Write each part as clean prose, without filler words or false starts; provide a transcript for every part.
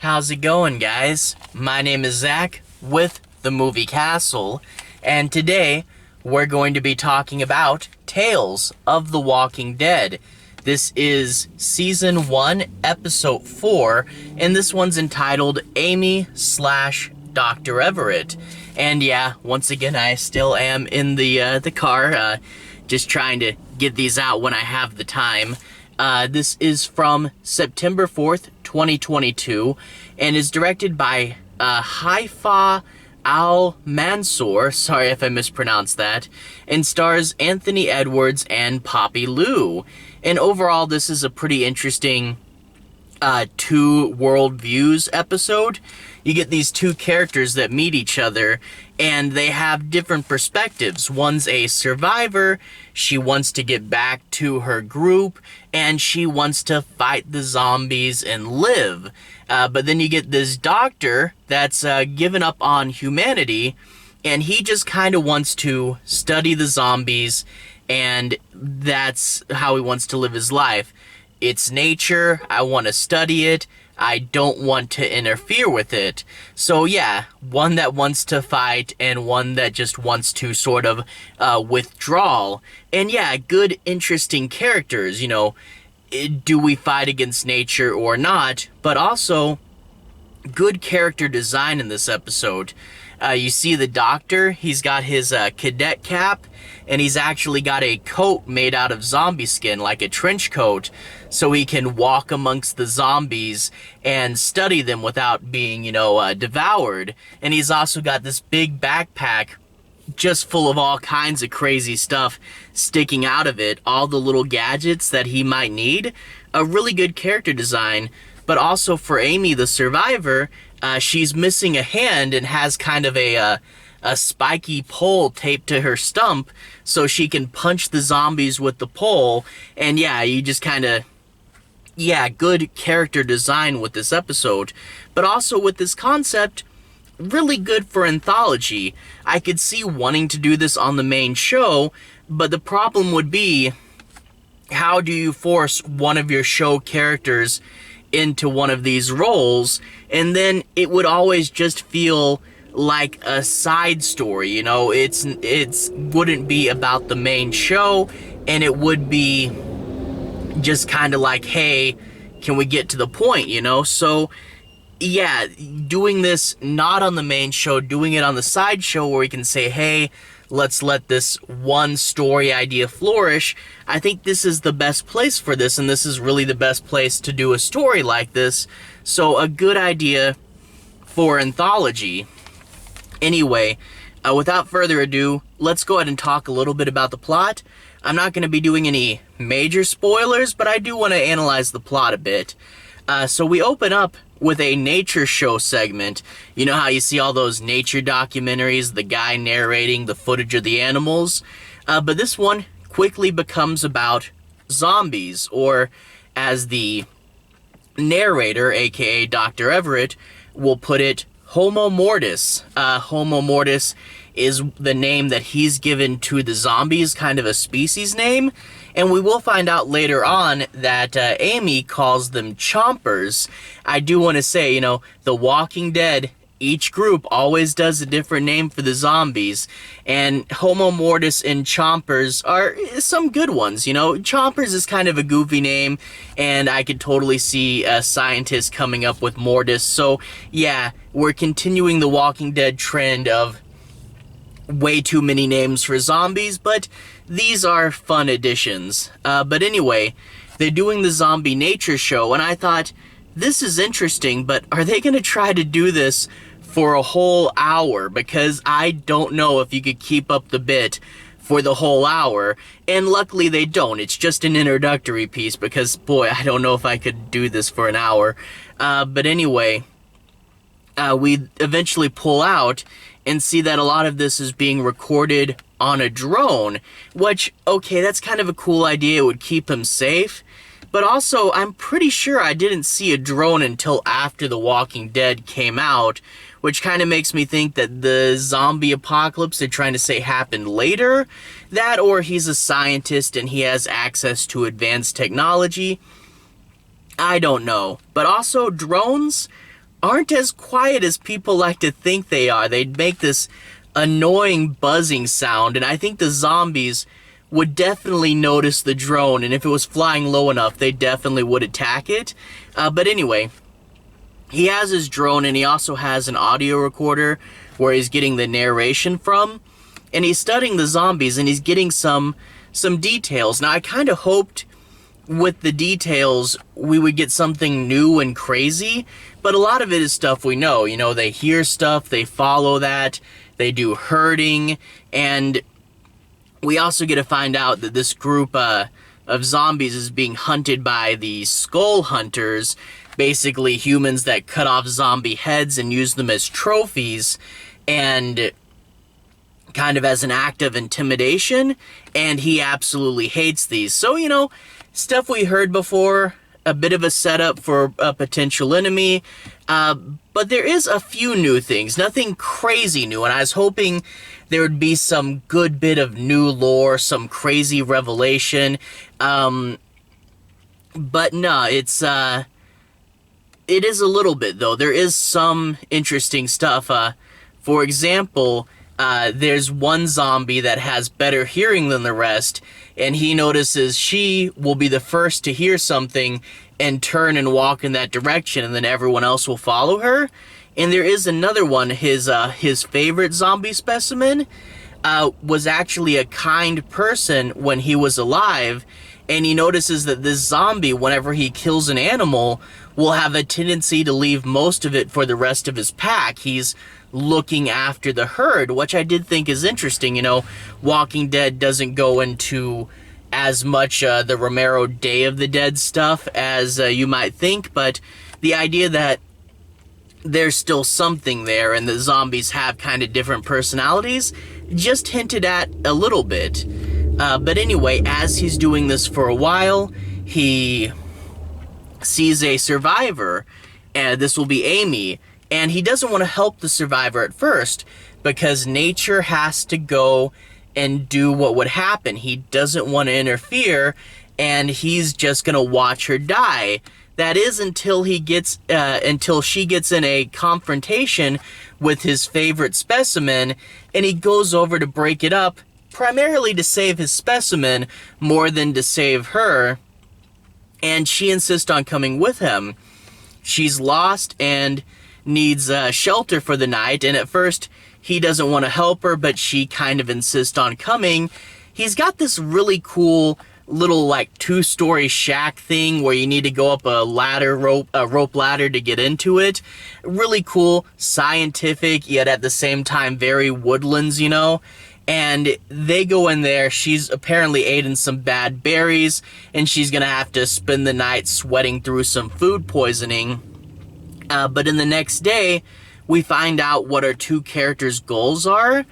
How's it going, guys? My name is Zach with the Movie Castle, and today we're going to be talking about Tales of the Walking Dead. This is Season 1, Episode 4, and this one's entitled Amy/Dr. Everett. And yeah, once again, I still am in the car, just trying to get these out when I have the time. This is from September 4th, 2022, and is directed by Haifaa Al-Mansour, sorry if I mispronounced that, and stars Anthony Edwards and Poppy Liu. And overall, this is a pretty interesting two worldviews episode. You get these two characters that meet each other, and they have different perspectives. One's a survivor, she wants to get back to her group, and she wants to fight the zombies and live. But then you get this doctor that's given up on humanity, and he just kind of wants to study the zombies, and that's how he wants to live his life. It's nature, I want to study it, I don't want to interfere with it. So yeah, one that wants to fight and one that just wants to sort of withdraw. And yeah, good, interesting characters, you know, do we fight against nature or not? But also, good character design in this episode. You see the doctor, he's got his cadet cap, and he's actually got a coat made out of zombie skin, like a trench coat, so he can walk amongst the zombies and study them without being, devoured. And he's also got this big backpack just full of all kinds of crazy stuff sticking out of it, all the little gadgets that he might need. A really good character design. But also for Amy, the survivor, she's missing a hand and has kind of a spiky pole taped to her stump so she can punch the zombies with the pole. And yeah, you just kind of, good character design with this episode. But also with this concept, really good for anthology. I could see wanting to do this on the main show, but the problem would be, how do you force one of your show characters into one of these roles? And then it would always just feel like a side story, it's wouldn't be about the main show, and it would be just kind of like, hey, can we get to the point, So yeah, doing this not on the main show, doing it on the side show where we can say, hey, let's let this one story idea flourish. I think this is the best place for this, and this is really the best place to do a story like this. So a good idea for anthology. Anyway, without further ado, let's go ahead and talk a little bit about the plot. I'm not going to be doing any major spoilers, but I do want to analyze the plot a bit. So we open up with a nature show segment. You know how you see all those nature documentaries, the guy narrating the footage of the animals? But this one quickly becomes about zombies, or as the narrator, aka Dr. Everett, will put it, Homo mortis. Homo mortis is the name that he's given to the zombies, kind of a species name. And we will find out later on that Amy calls them chompers. I do want to say, The Walking Dead, each group always does a different name for the zombies. And Homo mortis and chompers are some good ones, Chompers is kind of a goofy name, and I could totally see a scientist coming up with mortis. So yeah, we're continuing the Walking Dead trend of way too many names for zombies, but these are fun additions. But anyway, they're doing the zombie nature show, and I thought, this is interesting, but are they going to try to do this for a whole hour? Because I don't know if you could keep up the bit for the whole hour, and luckily they don't. It's just an introductory piece, because boy, I don't know if I could do this for an hour. But anyway, we eventually pull out and see that a lot of this is being recorded on a drone, which, okay, that's kind of a cool idea. It would keep him safe. But also, I'm pretty sure I didn't see a drone until after The Walking Dead came out, which kind of makes me think that the zombie apocalypse they're trying to say happened later. That, or he's a scientist and he has access to advanced technology. I don't know. But also, drones aren't as quiet as people like to think they are. They'd make this annoying buzzing sound, and I think the zombies would definitely notice the drone, and if it was flying low enough, they definitely would attack it. But anyway, he has his drone, and he also has an audio recorder where he's getting the narration from, and he's studying the zombies, and he's getting some details. Now, I kind of hoped with the details we would get something new and crazy, but a lot of it is stuff we know. You know, they hear stuff, they follow that, they do herding, and we also get to find out that this group of zombies is being hunted by the skull hunters, basically humans that cut off zombie heads and use them as trophies, and kind of as an act of intimidation, and he absolutely hates these. So, you know, stuff we heard before, a bit of a setup for a potential enemy, but there is a few new things, nothing crazy new, and I was hoping there would be some good bit of new lore, some crazy revelation, but no, it is a little bit, though. There is some interesting stuff. For example, there's one zombie that has better hearing than the rest, and he notices she will be the first to hear something and turn and walk in that direction, and then everyone else will follow her. And there is another one, his favorite zombie specimen was actually a kind person when he was alive, and he notices that this zombie, whenever he kills an animal, will have a tendency to leave most of it for the rest of his pack. He's looking after the herd, which I did think is interesting. You know, Walking Dead doesn't go into as much the Romero Day of the Dead stuff as you might think, but the idea that there's still something there and the zombies have kind of different personalities, just hinted at a little bit. But anyway, as he's doing this for a while, he sees a survivor, and this will be Amy, and he doesn't want to help the survivor at first because nature has to go and do what would happen. He doesn't want to interfere, and he's just going to watch her die. That is until she gets in a confrontation with his favorite specimen, and he goes over to break it up, primarily to save his specimen more than to save her, and she insists on coming with him. She's lost and needs shelter for the night, and at first he doesn't want to help her, but she kind of insists on coming. He's got this really cool little like 2-story shack thing where you need to go up a rope ladder to get into it. Really cool, scientific, yet at the same time very woodlands, you know. And they go in there. She's apparently eaten some bad berries, and she's gonna have to spend the night sweating through some food poisoning. But in the next day, we find out what our two characters' goals are.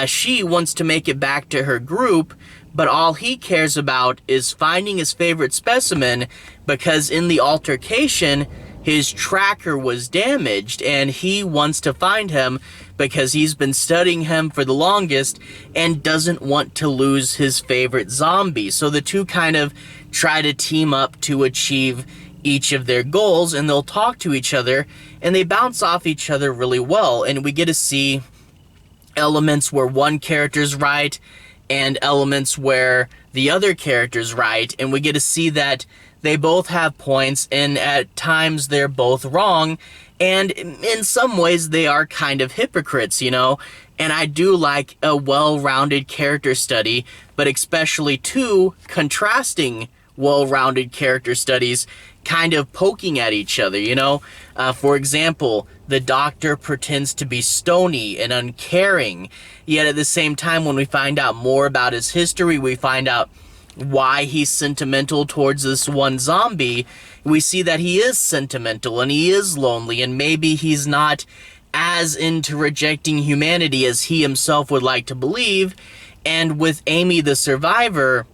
She wants to make it back to her group, but all he cares about is finding his favorite specimen, because in the altercation, his tracker was damaged, and he wants to find him because he's been studying him for the longest and doesn't want to lose his favorite zombie. So the two kind of try to team up to achieve each of their goals, and they'll talk to each other, and they bounce off each other really well, and we get to see elements where one character's right and elements where the other character's right, and we get to see that they both have points, and at times they're both wrong, and in some ways they are kind of hypocrites, you know. And I do like a well-rounded character study, but especially two contrasting well-rounded character studies kind of poking at each other, you know. For example, the doctor pretends to be stony and uncaring, yet at the same time, when we find out more about his history, we find out why he's sentimental towards this one zombie. We see that he is sentimental and he is lonely, and maybe he's not as into rejecting humanity as he himself would like to believe. And with Amy the survivor,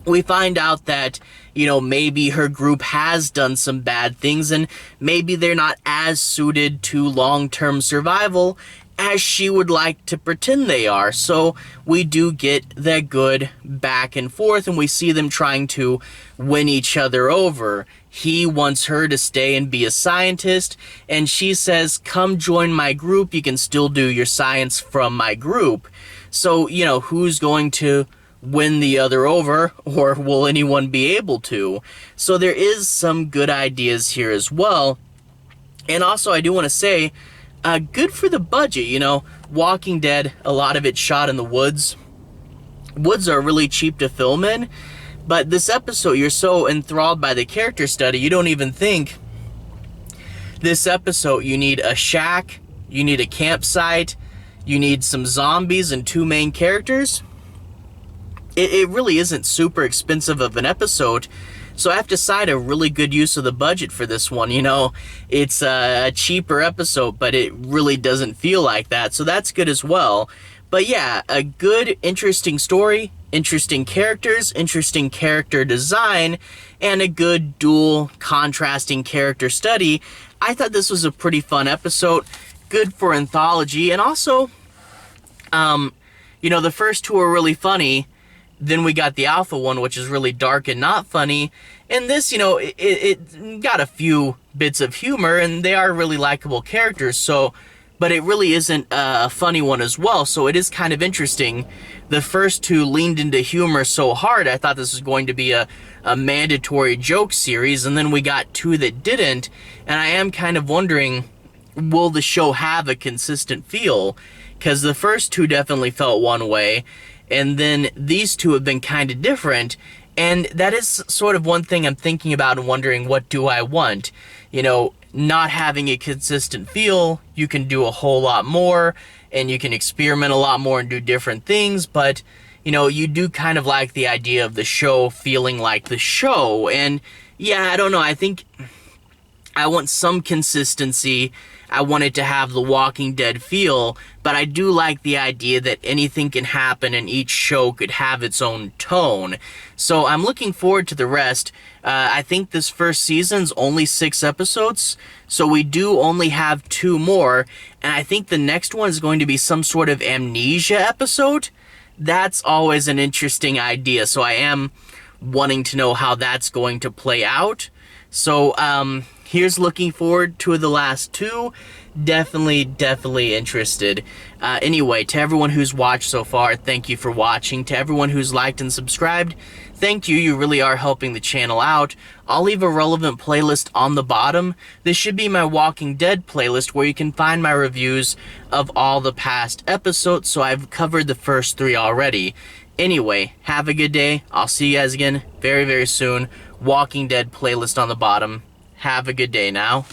we find out that, you know, maybe her group has done some bad things, and maybe they're not as suited to long-term survival as she would like to pretend they are. So we do get that good back and forth, and we see them trying to win each other over. He wants her to stay and be a scientist, and she says, come join my group, you can still do your science from my group. So, you know, who's going to win the other over, or will anyone be able to? So there is some good ideas here as well. And also, I do want to say, good for the budget, you know. Walking Dead, a lot of it shot in the woods. Woods are really cheap to film in, but this episode, you're so enthralled by the character study, you don't even think this episode you need a shack, you need a campsite, you need some zombies and 2 main characters. It really isn't super expensive of an episode. So I have to cite a really good use of the budget for this one. You know, it's a cheaper episode, but it really doesn't feel like that. So that's good as well. But yeah, a good, interesting story, interesting characters, interesting character design, and a good dual contrasting character study. I thought this was a pretty fun episode. Good for anthology. And also, you know, the first 2 are really funny. Then we got the alpha one, which is really dark and not funny. And this, you know, it got a few bits of humor, and they are really likable characters. So, but it really isn't a funny one as well. So it is kind of interesting. The first 2 leaned into humor so hard, I thought this was going to be a mandatory joke series. And then we got 2 that didn't. And I am kind of wondering, will the show have a consistent feel? Because the first 2 definitely felt one way. And then these 2 have been kind of different, and that is sort of one thing I'm thinking about and wondering, what do I want? You know, not having a consistent feel, you can do a whole lot more, and you can experiment a lot more and do different things, but, you know, you do kind of like the idea of the show feeling like the show. And yeah, I don't know, I think I want some consistency. I want it to have the Walking Dead feel, but I do like the idea that anything can happen and each show could have its own tone. So I'm looking forward to the rest. I think this first season's only 6 episodes, so we do only have 2 more, and I think the next one is going to be some sort of amnesia episode. That's always an interesting idea, so I am wanting to know how that's going to play out. So, here's looking forward to the last 2. Definitely interested. Anyway, to everyone who's watched so far, thank you for watching. To everyone who's liked and subscribed, thank you. You really are helping the channel out. I'll leave a relevant playlist on the bottom. This should be my Walking Dead playlist, where you can find my reviews of all the past episodes, so I've covered the first 3 already. Anyway, have a good day. I'll see you guys again very soon. Walking Dead playlist on the bottom. Have a good day now.